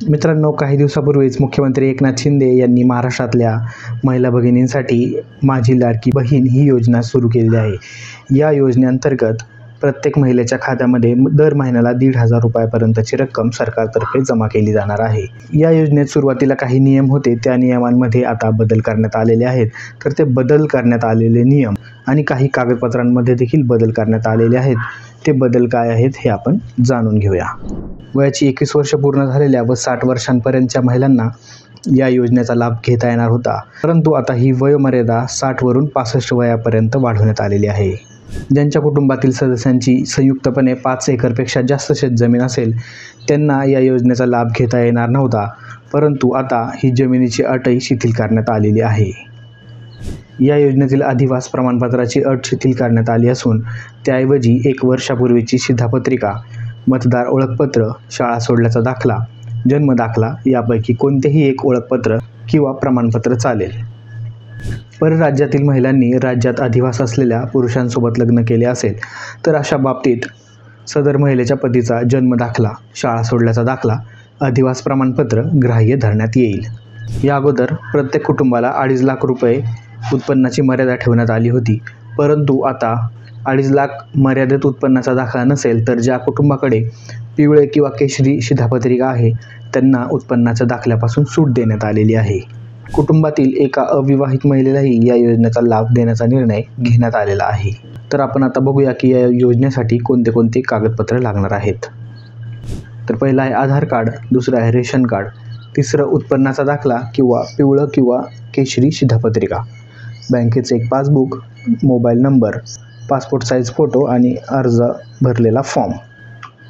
मित्रांनो, काही दिवसापूर्वीच मुख्यमंत्री एकनाथ शिंदे यांनी महाराष्ट्रातल्या महिला भगिनींसाठी माझी लाडकी बहीण ही योजना सुरू केलेली आहे। या योजनेअंतर्गत प्रत्येक महिलेच्या खात्यामध्ये दर महिन्याला 1,500 रुपयापर्यंतची रक्कम सरकारतर्फे जमा केली जाणार आहे। या योजनेत सुरुवातीला काही नियम होते, त्या नियमांमध्ये आता बदल करण्यात आलेले आहेत। तर ते बदल करण्यात आलेले नियम आणि काही कागदपत्रांमध्ये देखील बदल करण्यात आलेले आहेत। ते बदल काय आहेत हे आपण जाणून घेऊया। वयाची 21 वर्ष पूर्ण झालेल्या व 60 वर्षांपर्यंतच्या महिलांना या योजनेचा लाभ घेता येणार होता, परंतु आता ही वयोमर्यादा 60 वरून 65 वयापर्यंत वाढवण्यात आलेली आहे। ज्यांच्या कुटुंबातील सदस्यांची संयुक्तपणे 5 एकरपेक्षा जास्त शेतजमीन असेल त्यांना या योजनेचा लाभ घेता येणार नव्हता, परंतु आता ही जमिनीची अटही शिथिल करण्यात आलेली आहे। या योजनेतील अधिवास प्रमाणपत्राची अट शिथिल करण्यात आली असून त्याऐवजी 1 वर्षापूर्वीची शिधापत्रिका, मतदार ओळखपत्र, शाळा सोडल्याचा दाखला, जन्म दाखला यापैकी कोणतेही एक ओळखपत्र किंवा प्रमाणपत्र चालेल। परराज्यातील महिलांनी राज्यात अधिवास असलेल्या पुरुषांसोबत लग्न केले असेल तर अशा बाबतीत सदर महिलेच्या पतीचा जन्म दाखला, शाळा सोडल्याचा दाखला, अधिवास प्रमाणपत्र ग्राह्य धरण्यात येईल। या अगोदर प्रत्येक कुटुंबाला 2.5 लाख रुपये उत्पन्नाची मर्यादा ठेवण्यात आली होती, परंतु आता 2.5 लाख मर्यादित उत्पन्नाचा दाखला नसेल तर ज्या कुटुंबाकडे पिवळे किंवा केशरी शिधापत्रिका आहे त्यांना उत्पन्नाच्या दाखल्यापासून सूट देण्यात आलेली आहे। कुटुंबातील एका अविवाहित महिलेलाही या योजनेचा लाभ देण्याचा निर्णय घेण्यात आलेला आहे। तर आपण आता बघूया की या योजनेसाठी कोणते कोणते कागदपत्र लागणार आहेत। तर पहिलं आहे आधार कार्ड, दुसरं आहे रेशन कार्ड, तिसरं उत्पन्नाचा दाखला किंवा पिवळं किंवा केशरी शिधापत्रिका, बँकेचे एक passbook, mobile number, passport size photo आणि अर्ज भरलेला फॉर्म।